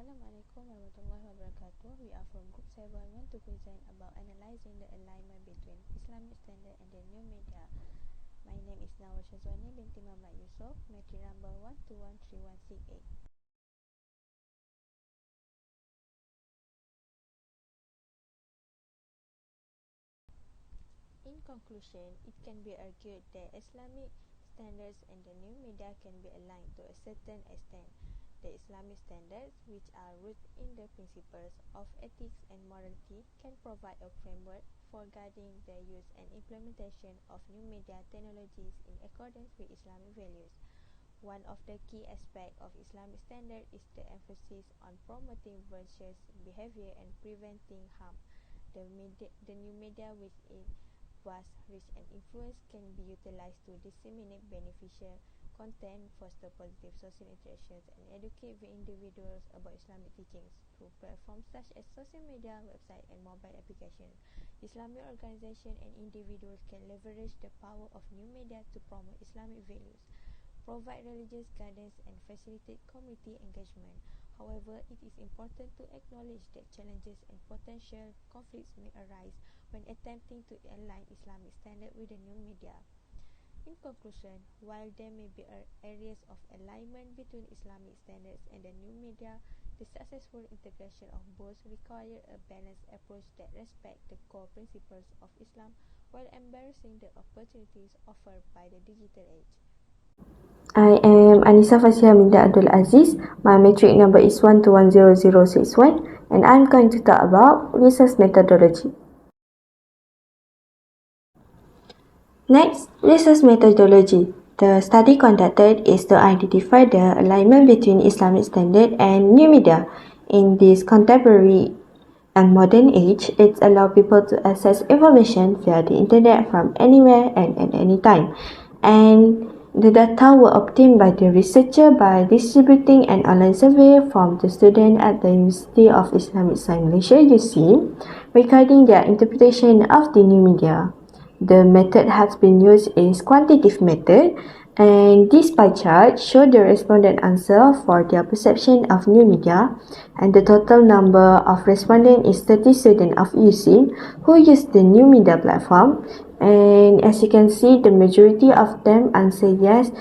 Assalamualaikum warahmatullahi wabarakatuh. We are from Group 7 want to present about analyzing the alignment between Islamic standard and the new media. My name is SYAZWANI BINTI YUSOF, matric number 1213168. In conclusion, it can be argued that Islamic standards and the new media can be aligned to a certain extent. The Islamic standards, which are rooted in the principles of ethics and morality, can provide a framework for guiding the use and implementation of new media technologies in accordance with Islamic values. One of the key aspects of Islamic standard is the emphasis on promoting virtuous behavior and preventing harm. The new media, with its vast reach and influence, can be utilized to disseminate beneficial content, foster positive social interactions, and educate the individuals about Islamic teachings through platforms such as social media, website, and mobile applications. Islamic organizations and individuals can leverage the power of new media to promote Islamic values, provide religious guidance, and facilitate community engagement. However, it is important to acknowledge that challenges and potential conflicts may arise when attempting to align Islamic standards with the new media. In conclusion, while there may be areas of alignment between Islamic standards and the new media, the successful integration of both requires a balanced approach that respects the core principles of Islam while embracing the opportunities offered by the digital age. I am ANEESA FASEEHAH Abdul Aziz. My matric number is 1210061 and I'm going to talk about research methodology. Next, research methodology. The study conducted is to identify the alignment between Islamic standard and new media. In this contemporary and modern age, it allows people to access information via the internet from anywhere and at any time. And the data were obtained by the researcher by distributing an online survey from the students at the University of Islamic Science Malaysia (USIM), regarding their interpretation of the new media. The method has been used is quantitative method, and this pie chart shows the respondent answer for their perception of new media, and the total number of respondents is 30 students of USIM who use the new media platform, and as you can see, the majority of them answer yes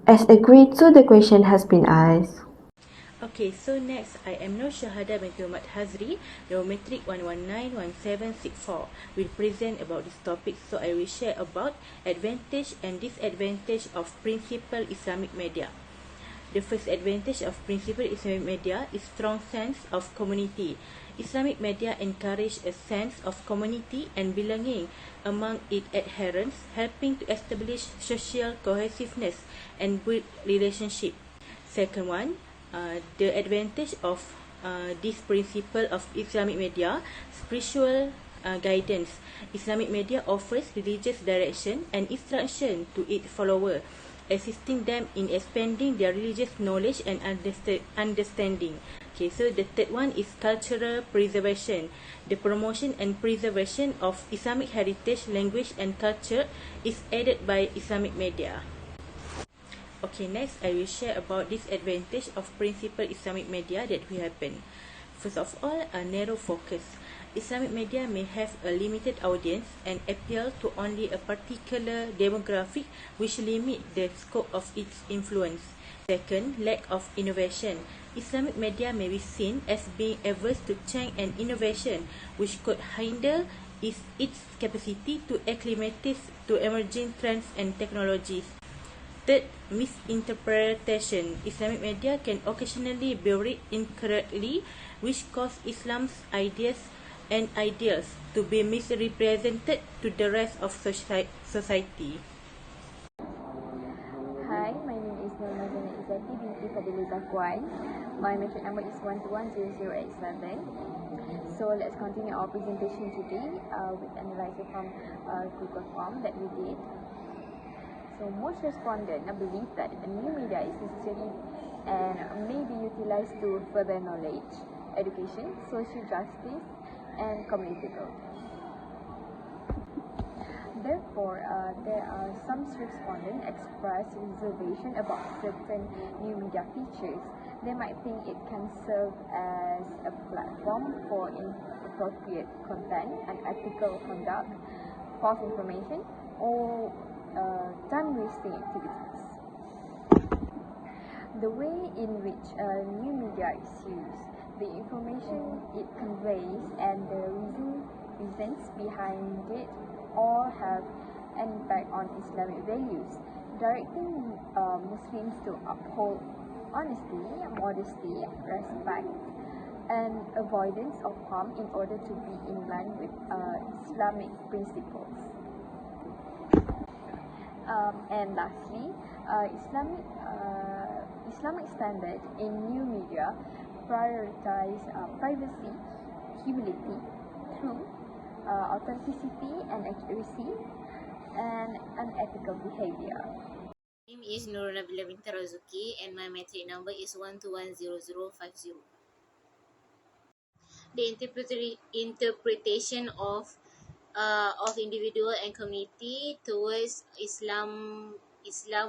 as agreed to the question has been asked. Okay, so next, I am SHUHADA binti Muhammad Hazri, your matric 1191764. Will present about this topic, so I will share about advantage and disadvantage of principal Islamic media. The first advantage of principal Islamic media is strong sense of community. Islamic media encourage a sense of community and belonging among its adherents, helping to establish social cohesiveness and build relationship. Second one, the advantage of this principle of Islamic media, spiritual guidance. Islamic media offers religious direction and instruction to its followers, assisting them in expanding their religious knowledge and understanding. Okay, so the third one is cultural preservation. The promotion and preservation of Islamic heritage, language, and culture is aided by Islamic media. Okay, next I will share about disadvantage of principal Islamic media that will happen. First of all, a narrow focus. Islamic media may have a limited audience and appeal to only a particular demographic, which limit the scope of its influence. Second, lack of innovation. Islamic media may be seen as being averse to change and innovation, which could hinder its capacity to acclimate to emerging trends and technologies. Third, misinterpretation. Islamic media can occasionally be read incorrectly, which cause Islam's ideas and ideals to be misrepresented to the rest of society. Hi, my name is IZZATI binti FADHLIL ZAKUAN. My matric number is 1210087. So let's continue our presentation today with analysis from Google form that we did. So most respondents believe that a new media is necessary and may be utilized to further knowledge, education, social justice, and community growth. Therefore, there are some respondents express reservation about certain new media features They might think it can serve as a platform for inappropriate content, unethical conduct, false information, or time-wasting activities. The way in which new media is used, the information it conveys, and the reasons behind it all have an impact on Islamic values, directing Muslims to uphold honesty, modesty, respect, and avoidance of harm in order to be in line with Islamic principles. And lastly, Islamic standard in new media prioritize privacy, humility, truth, authenticity and accuracy, and unethical behavior. My name is NURUL binti RAZUKI and my metric number is 1210050. The interpretation of individual and community towards Islam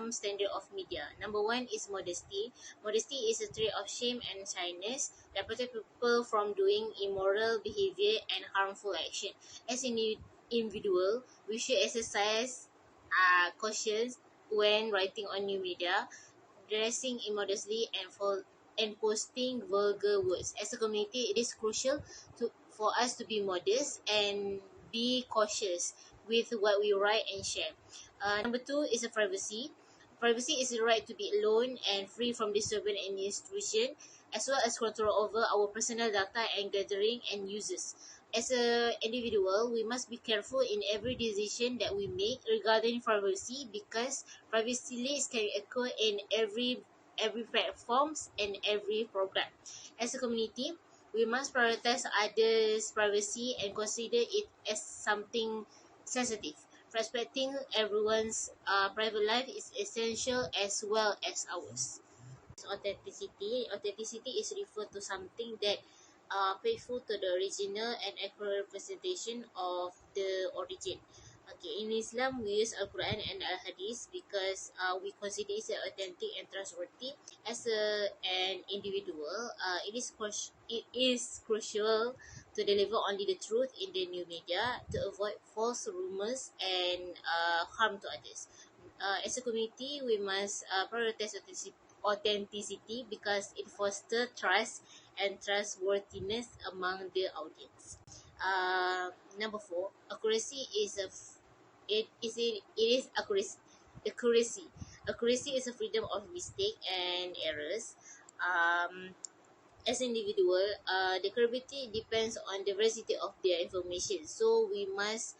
standard of media. Number one is modesty. Modesty is a trait of shame and shyness that protect people from doing immoral behavior and harmful action. As an individual, we should exercise caution when writing on new media, dressing immodestly, and posting vulgar words. As a community, it is crucial for us to be modest and be cautious with what we write and share. Number two is privacy. Privacy is the right to be alone and free from disturbance and intrusion, as well as control over our personal data and gathering and uses. As an individual, we must be careful in every decision that we make regarding privacy, because privacy leaks can occur in every platforms and every program. As a community, we must prioritize others' privacy and consider it as something sensitive. Respecting everyone's private life is essential as well as ours. Authenticity. Authenticity is referred to something that faithful to the original and accurate representation of the origin. Okay, in Islam, we use Al-Quran and Al-Hadith because we consider it authentic and trustworthy. As an individual, it is crucial to deliver only the truth in the new media to avoid false rumors and harm to others. As a community, we must prioritize authenticity because it fosters trust and trustworthiness among the audience. Number four, accuracy is accuracy. Accuracy is a freedom of mistake and errors. As an individual, the credibility depends on the veracity of their information. So we must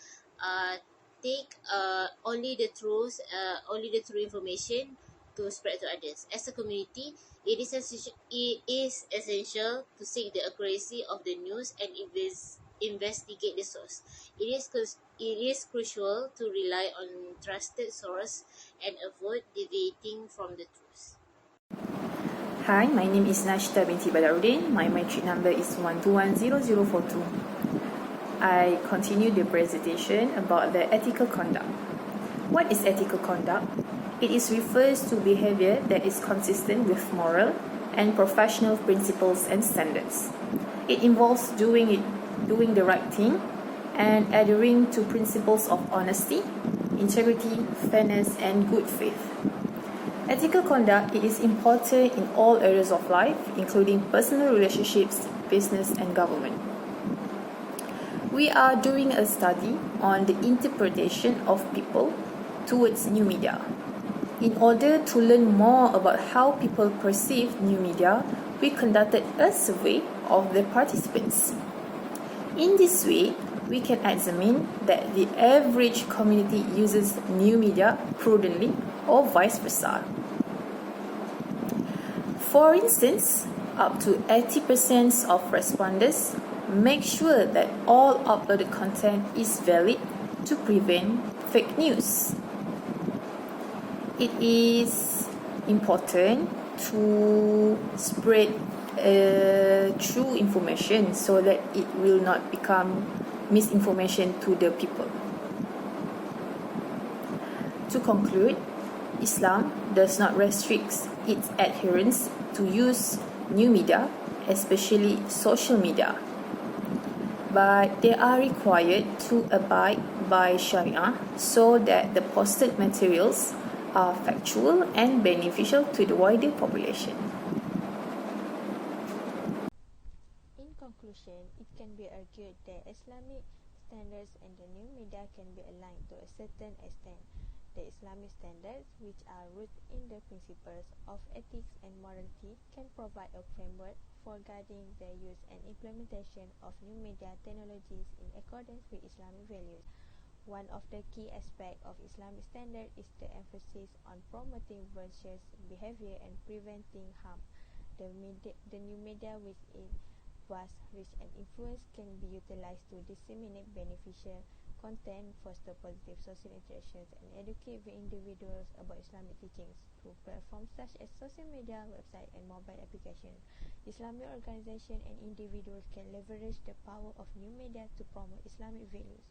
take only the true information to spread to others. As a community, it is essential to seek the accuracy of the news and investigate the source. It is crucial to rely on trusted source and avoid deviating from the truth. Hi, my name is NASYITA binti BADARUDDIN. My metric number is 1210042. I continue the presentation about the ethical conduct. What is ethical conduct? It refers to behavior that is consistent with moral and professional principles and standards. It involves doing the right thing and adhering to principles of honesty, integrity, fairness, and good faith. Ethical conduct is important in all areas of life, including personal relationships, business, and government. We are doing a study on the interpretation of people towards new media. In order to learn more about how people perceive new media, we conducted a survey of the participants. In this way, we can examine that the average community uses new media prudently or vice versa. For instance, up to 80% of respondents make sure that all uploaded content is valid to prevent fake news. It is important to spread true information so that it will not become misinformation to the people. To conclude, Islam does not restrict its adherents to use new media, especially social media. But they are required to abide by Sharia so that the posted materials are factual and beneficial to the wider population. In conclusion, it can be argued that Islamic standards and the new media can be aligned to a certain extent. The Islamic standards, which are rooted in the principles of ethics and morality, can provide a framework for guiding the use and implementation of new media technologies in accordance with Islamic values. One of the key aspects of Islamic standard is the emphasis on promoting virtuous behavior and preventing harm. The new media with its vast reach and influence can be utilized to disseminate beneficial content, foster positive social interactions, and educate the individuals about Islamic teachings through platforms such as social media, website, and mobile applications. Islamic organizations and individuals can leverage the power of new media to promote Islamic values,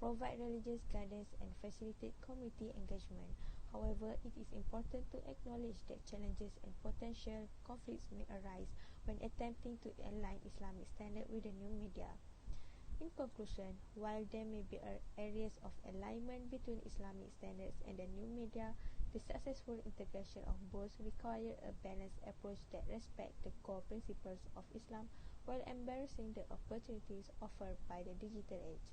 provide religious guidance, and facilitate community engagement. However, it is important to acknowledge that challenges and potential conflicts may arise when attempting to align Islamic standards with the new media. In conclusion, while there may be areas of alignment between Islamic standards and the new media, the successful integration of both requires a balanced approach that respects the core principles of Islam while embracing the opportunities offered by the digital age.